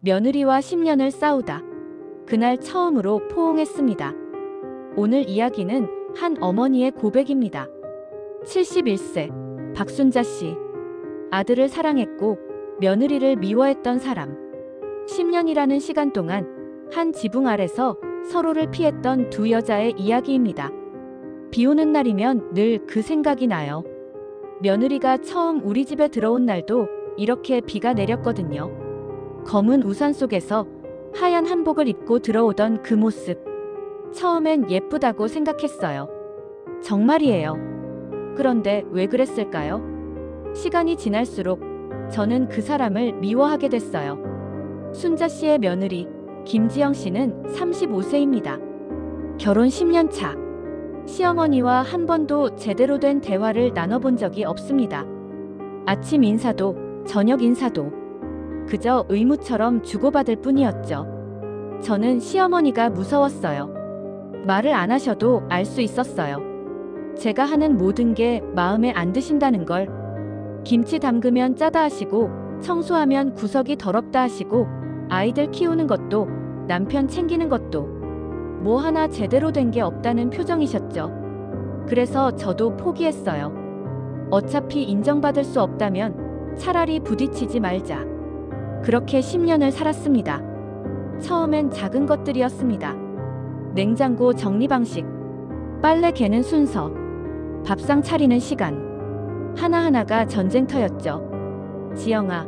며느리와 10년을 싸우다. 그날 처음으로 포옹했습니다. 오늘 이야기는 한 어머니의 고백입니다. 71세 박순자 씨. 아들을 사랑했고 며느리를 미워했던 사람. 10년이라는 시간 동안 한 지붕 아래서 서로를 피했던 두 여자의 이야기입니다. 비 오는 날이면 늘 그 생각이 나요. 며느리가 처음 우리 집에 들어온 날도 이렇게 비가 내렸거든요. 검은 우산 속에서 하얀 한복을 입고 들어오던 그 모습. 처음엔 예쁘다고 생각했어요. 정말이에요. 그런데 왜 그랬을까요? 시간이 지날수록 저는 그 사람을 미워하게 됐어요. 순자 씨의 며느리 김지영 씨는 35세입니다. 결혼 10년 차. 시어머니와 한 번도 제대로 된 대화를 나눠본 적이 없습니다. 아침 인사도 저녁 인사도 그저 의무처럼 주고받을 뿐이었죠. 저는 시어머니가 무서웠어요. 말을 안 하셔도 알 수 있었어요. 제가 하는 모든 게 마음에 안 드신다는 걸. 김치 담그면 짜다 하시고, 청소하면 구석이 더럽다 하시고, 아이들 키우는 것도, 남편 챙기는 것도 뭐 하나 제대로 된 게 없다는 표정이셨죠. 그래서 저도 포기했어요. 어차피 인정받을 수 없다면 차라리 부딪히지 말자. 그렇게 10년을 살았습니다. 처음엔 작은 것들이었습니다. 냉장고 정리 방식, 빨래 개는 순서, 밥상 차리는 시간. 하나하나가 전쟁터였죠. 지영아,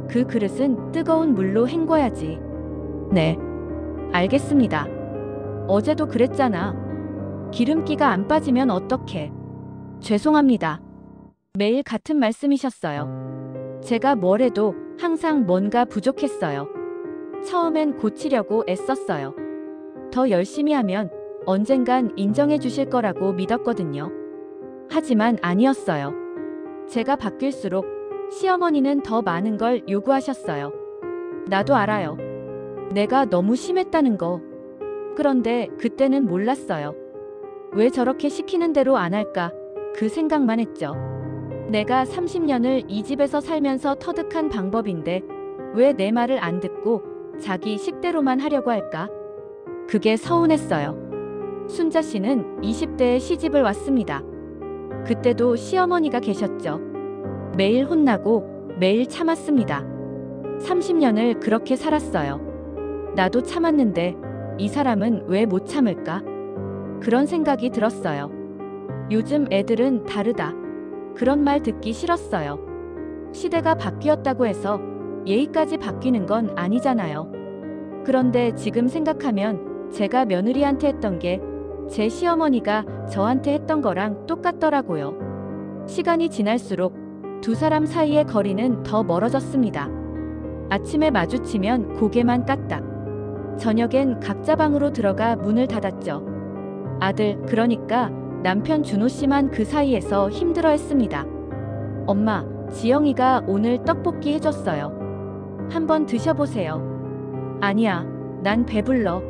그 그릇은 뜨거운 물로 헹궈야지. 네, 알겠습니다. 어제도 그랬잖아. 기름기가 안 빠지면 어떡해. 죄송합니다. 매일 같은 말씀이셨어요. 제가 뭘 해도 항상 뭔가 부족했어요. 처음엔 고치려고 애썼어요. 더 열심히 하면 언젠간 인정해 주실 거라고 믿었거든요. 하지만 아니었어요. 제가 바뀔수록 시어머니는 더 많은 걸 요구하셨어요. 나도 알아요. 내가 너무 심했다는 거. 그런데 그때는 몰랐어요. 왜 저렇게 시키는 대로 안 할까? 그 생각만 했죠. 내가 30년을 이 집에서 살면서 터득한 방법인데 왜 내 말을 안 듣고 자기 식대로만 하려고 할까? 그게 서운했어요. 순자 씨는 20대에 시집을 왔습니다. 그때도 시어머니가 계셨죠. 매일 혼나고 매일 참았습니다. 30년을 그렇게 살았어요. 나도 참았는데 이 사람은 왜 못 참을까? 그런 생각이 들었어요. 요즘 애들은 다르다. 그런 말 듣기 싫었어요. 시대가 바뀌었다고 해서 예의까지 바뀌는 건 아니잖아요. 그런데 지금 생각하면 제가 며느리한테 했던 게 제 시어머니가 저한테 했던 거랑 똑같더라고요. 시간이 지날수록 두 사람 사이의 거리는 더 멀어졌습니다. 아침에 마주치면 고개만 까딱. 저녁엔 각자 방으로 들어가 문을 닫았죠. 아들, 그러니까 남편 준호 씨만 그 사이에서 힘들어했습니다. 엄마, 지영이가 오늘 떡볶이 해줬어요. 한번 드셔보세요. 아니야, 난 배불러.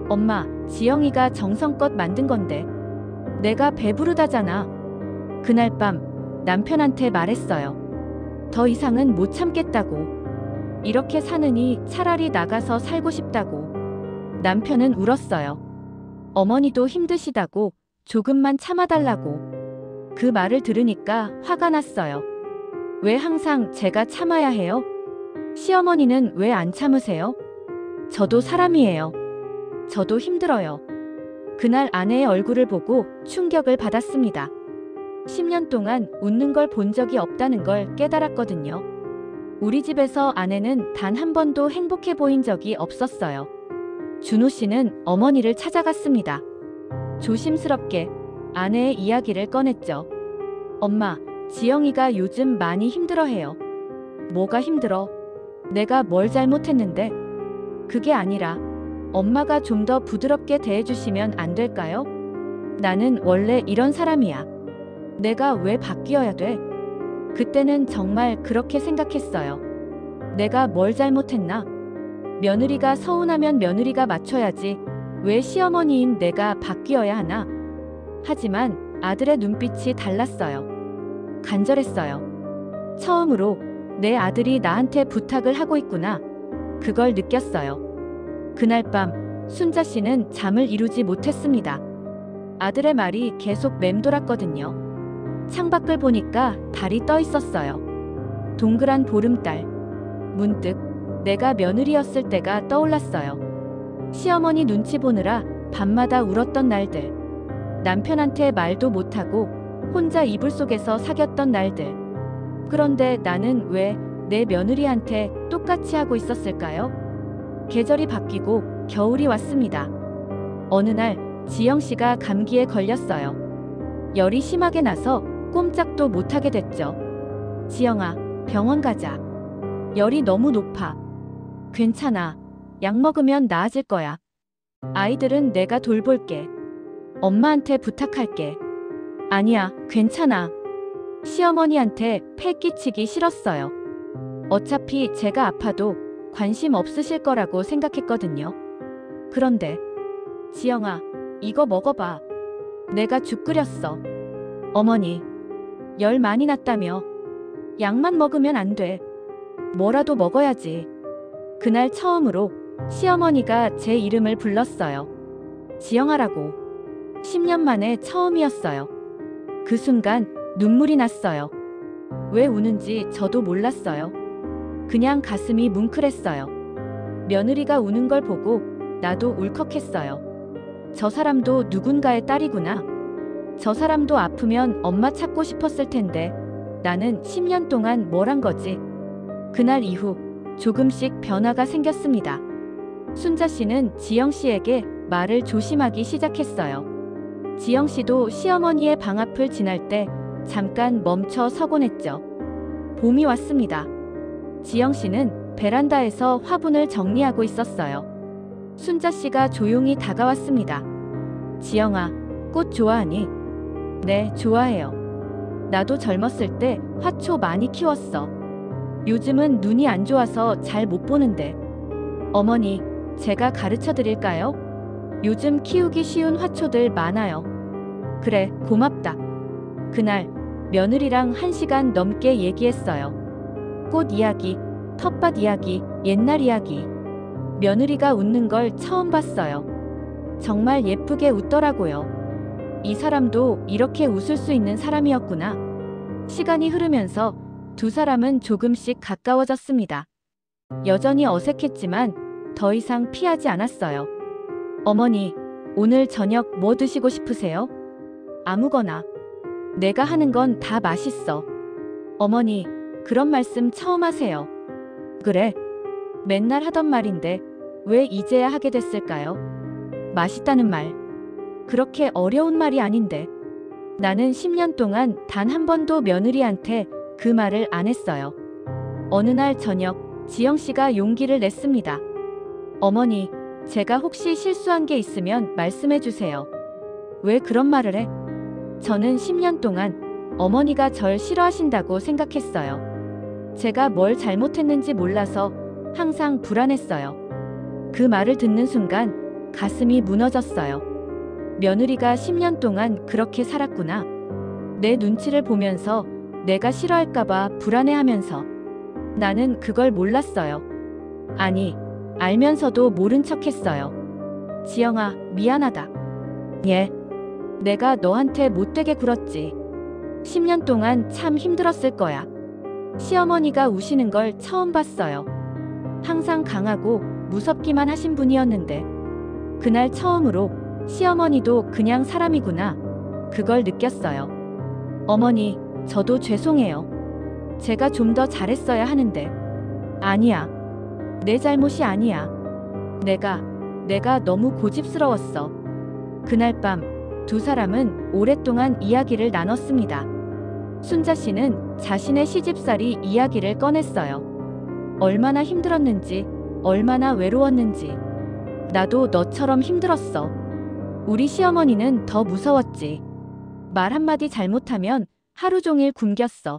엄마, 지영이가 정성껏 만든 건데. 내가 배부르다잖아. 그날 밤 남편한테 말했어요. 더 이상은 못 참겠다고. 이렇게 사느니 차라리 나가서 살고 싶다고. 남편은 울었어요. 어머니도 힘드시다고 조금만 참아달라고. 그 말을 들으니까 화가 났어요. 왜 항상 제가 참아야 해요? 시어머니는 왜 안 참으세요? 저도 사람이에요. 저도 힘들어요. 그날 아내의 얼굴을 보고 충격을 받았습니다. 10년 동안 웃는 걸 본 적이 없다는 걸 깨달았거든요. 우리 집에서 아내는 단 한 번도 행복해 보인 적이 없었어요. 준호 씨는 어머니를 찾아갔습니다. 조심스럽게 아내의 이야기를 꺼냈죠. 엄마, 지영이가 요즘 많이 힘들어해요. 뭐가 힘들어? 내가 뭘 잘못했는데? 그게 아니라 엄마가 좀 더 부드럽게 대해주시면 안 될까요? 나는 원래 이런 사람이야. 내가 왜 바뀌어야 돼? 그때는 정말 그렇게 생각했어요. 내가 뭘 잘못했나? 며느리가 서운하면 며느리가 맞춰야지. 왜 시어머니인 내가 바뀌어야 하나? 하지만 아들의 눈빛이 달랐어요. 간절했어요. 처음으로 내 아들이 나한테 부탁을 하고 있구나. 그걸 느꼈어요. 그날 밤 순자 씨는 잠을 이루지 못했습니다. 아들의 말이 계속 맴돌았거든요. 창밖을 보니까 달이 떠 있었어요. 동그란 보름달. 문득 내가 며느리였을 때가 떠올랐어요. 시어머니 눈치 보느라 밤마다 울었던 날들. 남편한테 말도 못하고 혼자 이불 속에서 사귀었던 날들. 그런데 나는 왜 내 며느리한테 똑같이 하고 있었을까요? 계절이 바뀌고 겨울이 왔습니다. 어느 날 지영 씨가 감기에 걸렸어요. 열이 심하게 나서 꼼짝도 못하게 됐죠. 지영아, 병원 가자. 열이 너무 높아. 괜찮아. 약 먹으면 나아질 거야. 아이들은 내가 돌볼게. 엄마한테 부탁할게. 아니야, 괜찮아. 시어머니한테 패 끼치기 싫었어요. 어차피 제가 아파도 관심 없으실 거라고 생각했거든요. 그런데 지영아, 이거 먹어봐. 내가 죽 끓였어. 어머니, 열 많이 났다며. 약만 먹으면 안 돼. 뭐라도 먹어야지. 그날 처음으로 시어머니가 제 이름을 불렀어요. 지영아라고. 10년 만에 처음이었어요. 그 순간 눈물이 났어요. 왜 우는지 저도 몰랐어요. 그냥 가슴이 뭉클했어요. 며느리가 우는 걸 보고 나도 울컥했어요. 저 사람도 누군가의 딸이구나. 저 사람도 아프면 엄마 찾고 싶었을 텐데 나는 10년 동안 뭘 한 거지? 그날 이후 조금씩 변화가 생겼습니다. 순자 씨는 지영 씨에게 말을 조심하기 시작했어요. 지영 씨도 시어머니의 방 앞을 지날 때 잠깐 멈춰 서곤 했죠. 봄이 왔습니다. 지영 씨는 베란다에서 화분을 정리하고 있었어요. 순자 씨가 조용히 다가왔습니다. 지영아, 꽃 좋아하니? 네, 좋아해요. 나도 젊었을 때 화초 많이 키웠어. 요즘은 눈이 안 좋아서 잘 못 보는데. 어머니, 제가 가르쳐 드릴까요? 요즘 키우기 쉬운 화초들 많아요. 그래, 고맙다. 그날 며느리랑 1시간 넘게 얘기했어요. 꽃 이야기, 텃밭 이야기, 옛날 이야기. 며느리가 웃는 걸 처음 봤어요. 정말 예쁘게 웃더라고요. 이 사람도 이렇게 웃을 수 있는 사람이었구나. 시간이 흐르면서 두 사람은 조금씩 가까워졌습니다. 여전히 어색했지만 더 이상 피하지 않았어요. 어머니, 오늘 저녁 뭐 드시고 싶으세요? 아무거나. 내가 하는 건 다 맛있어. 어머니, 그런 말씀 처음 하세요. 그래. 맨날 하던 말인데 왜 이제야 하게 됐을까요? 맛있다는 말. 그렇게 어려운 말이 아닌데. 나는 10년 동안 단 한 번도 며느리한테 그 말을 안 했어요. 어느 날 저녁 지영 씨가 용기를 냈습니다. 어머니, 제가 혹시 실수한 게 있으면 말씀해 주세요. 왜 그런 말을 해? 저는 10년 동안 어머니가 절 싫어하신다고 생각했어요. 제가 뭘 잘못했는지 몰라서 항상 불안했어요. 그 말을 듣는 순간 가슴이 무너졌어요. 며느리가 10년 동안 그렇게 살았구나. 내 눈치를 보면서 내가 싫어할까봐 불안해하면서. 나는 그걸 몰랐어요. 아니, 알면서도 모른 척했어요. 지영아, 미안하다. 예. 내가 너한테 못되게 굴었지. 10년 동안 참 힘들었을 거야. 시어머니가 우시는 걸 처음 봤어요. 항상 강하고 무섭기만 하신 분이었는데 그날 처음으로 시어머니도 그냥 사람이구나. 그걸 느꼈어요. 어머니, 저도 죄송해요. 제가 좀 더 잘했어야 하는데. 아니야. 내 잘못이 아니야. 내가 너무 고집스러웠어. 그날 밤 두 사람은 오랫동안 이야기를 나눴습니다. 순자 씨는 자신의 시집살이 이야기를 꺼냈어요. 얼마나 힘들었는지, 얼마나 외로웠는지. 나도 너처럼 힘들었어. 우리 시어머니는 더 무서웠지. 말 한마디 잘못하면 하루 종일 굶겼어.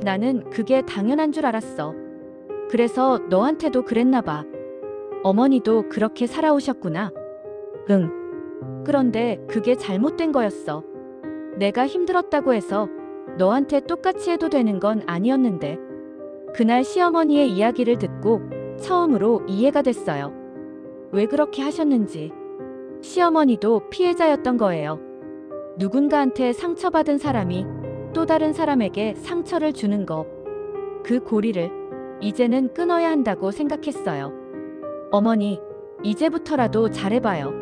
나는 그게 당연한 줄 알았어. 그래서 너한테도 그랬나 봐. 어머니도 그렇게 살아오셨구나. 응. 그런데 그게 잘못된 거였어. 내가 힘들었다고 해서 너한테 똑같이 해도 되는 건 아니었는데. 그날 시어머니의 이야기를 듣고 처음으로 이해가 됐어요. 왜 그렇게 하셨는지. 시어머니도 피해자였던 거예요. 누군가한테 상처받은 사람이 또 다른 사람에게 상처를 주는 거. 그 고리를 이제는 끊어야 한다고 생각했어요. 어머니, 이제부터라도 잘해봐요.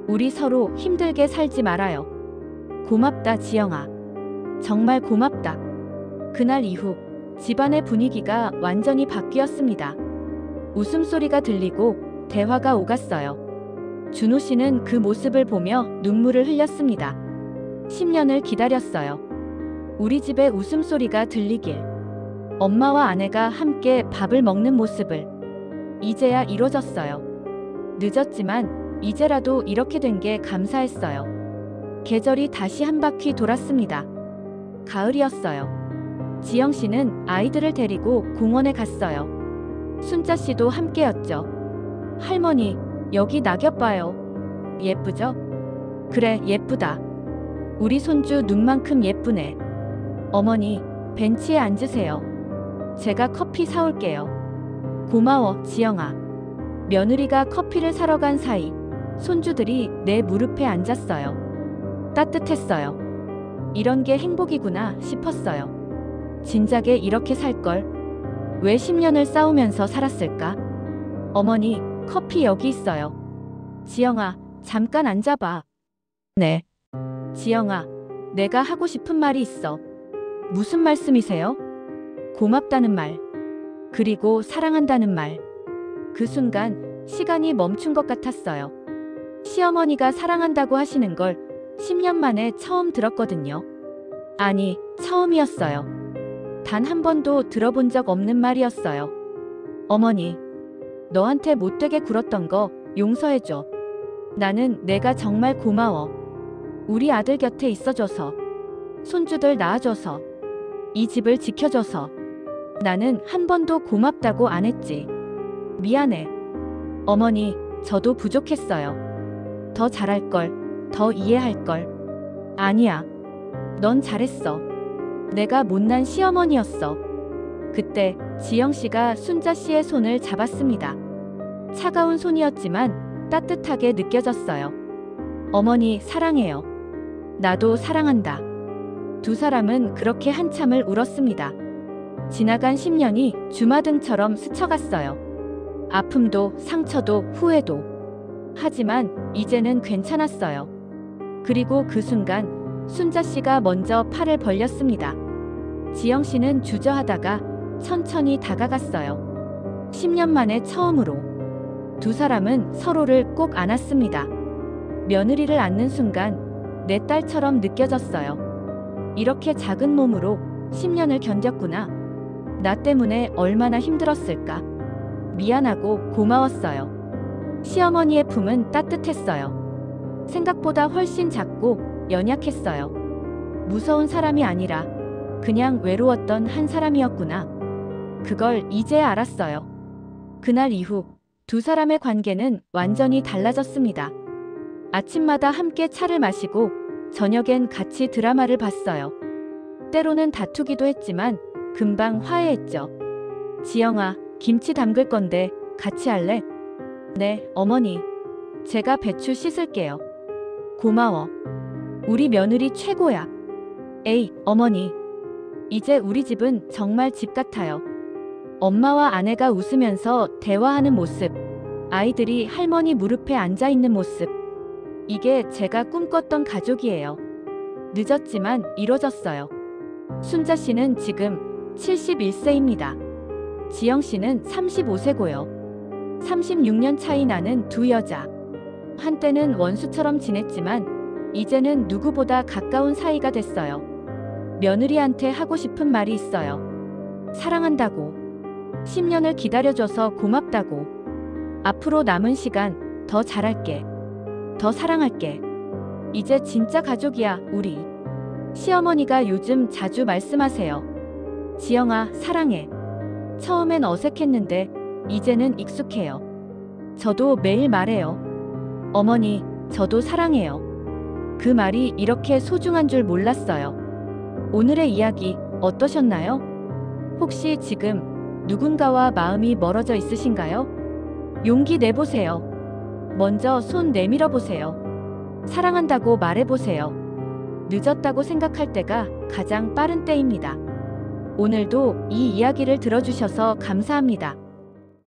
우리 서로 힘들게 살지 말아요. 고맙다, 지영아. 정말 고맙다. 그날 이후 집안의 분위기가 완전히 바뀌었습니다. 웃음소리가 들리고 대화가 오갔어요. 준호 씨는 그 모습을 보며 눈물을 흘렸습니다. 10년을 기다렸어요. 우리 집에 웃음소리가 들리길. 엄마와 아내가 함께 밥을 먹는 모습을. 이제야 이뤄졌어요. 늦었지만 이제라도 이렇게 된 게 감사했어요. 계절이 다시 한 바퀴 돌았습니다. 가을이었어요. 지영 씨는 아이들을 데리고 공원에 갔어요. 순자 씨도 함께였죠. 할머니, 여기 낙엽 봐요. 예쁘죠? 그래, 예쁘다. 우리 손주 눈만큼 예쁘네. 어머니, 벤치에 앉으세요. 제가 커피 사올게요. 고마워, 지영아. 며느리가 커피를 사러 간 사이 손주들이 내 무릎에 앉았어요. 따뜻했어요. 이런 게 행복이구나 싶었어요. 진작에 이렇게 살걸. 왜 10년을 싸우면서 살았을까? 어머니, 커피 여기 있어요. 지영아, 잠깐 앉아봐. 네. 지영아, 내가 하고 싶은 말이 있어. 무슨 말씀이세요? 고맙다는 말. 그리고 사랑한다는 말. 그 순간 시간이 멈춘 것 같았어요. 시어머니가 사랑한다고 하시는 걸 10년 만에 처음 들었거든요. 아니, 처음이었어요. 단 한 번도 들어본 적 없는 말이었어요. 어머니, 너한테 못되게 굴었던 거 용서해줘. 나는 내가 정말 고마워. 우리 아들 곁에 있어줘서, 손주들 낳아줘서, 이 집을 지켜줘서. 나는 한 번도 고맙다고 안 했지. 미안해. 어머니, 저도 부족했어요. 더 잘할걸, 더 이해할걸. 아니야. 넌 잘했어. 내가 못난 시어머니였어. 그때 지영 씨가 순자 씨의 손을 잡았습니다. 차가운 손이었지만 따뜻하게 느껴졌어요. 어머니, 사랑해요. 나도 사랑한다. 두 사람은 그렇게 한참을 울었습니다. 지나간 10년이 주마등처럼 스쳐갔어요. 아픔도 상처도 후회도. 하지만 이제는 괜찮았어요. 그리고 그 순간 순자 씨가 먼저 팔을 벌렸습니다. 지영 씨는 주저하다가 천천히 다가갔어요. 10년 만에 처음으로. 두 사람은 서로를 꼭 안았습니다. 며느리를 안는 순간 내 딸처럼 느껴졌어요. 이렇게 작은 몸으로 10년을 견뎠구나. 나 때문에 얼마나 힘들었을까. 미안하고 고마웠어요. 시어머니의 품은 따뜻했어요. 생각보다 훨씬 작고 연약했어요. 무서운 사람이 아니라 그냥 외로웠던 한 사람이었구나. 그걸 이제 알았어요. 그날 이후 두 사람의 관계는 완전히 달라졌습니다. 아침마다 함께 차를 마시고 저녁엔 같이 드라마를 봤어요. 때로는 다투기도 했지만 금방 화해했죠. 지영아, 김치 담글 건데 같이 할래? 네, 어머니. 제가 배추 씻을게요. 고마워. 우리 며느리 최고야. 에이, 어머니. 이제 우리 집은 정말 집 같아요. 엄마와 아내가 웃으면서 대화하는 모습, 아이들이 할머니 무릎에 앉아 있는 모습. 이게 제가 꿈꿨던 가족이에요. 늦었지만 이뤄졌어요. 순자 씨는 지금 71세입니다. 지영 씨는 35세고요. 36년 차이 나는 두 여자. 한때는 원수처럼 지냈지만 이제는 누구보다 가까운 사이가 됐어요. 며느리한테 하고 싶은 말이 있어요. 사랑한다고. 10년을 기다려줘서 고맙다고. 앞으로 남은 시간 더 잘할게. 더 사랑할게. 이제 진짜 가족이야, 우리. 시어머니가 요즘 자주 말씀하세요. 지영아, 사랑해. 처음엔 어색했는데 이제는 익숙해요. 저도 매일 말해요. 어머니, 저도 사랑해요. 그 말이 이렇게 소중한 줄 몰랐어요. 오늘의 이야기 어떠셨나요? 혹시 지금 누군가와 마음이 멀어져 있으신가요? 용기 내보세요. 먼저 손 내밀어 보세요. 사랑한다고 말해보세요. 늦었다고 생각할 때가 가장 빠른 때입니다. 오늘도 이 이야기를 들어주셔서 감사합니다.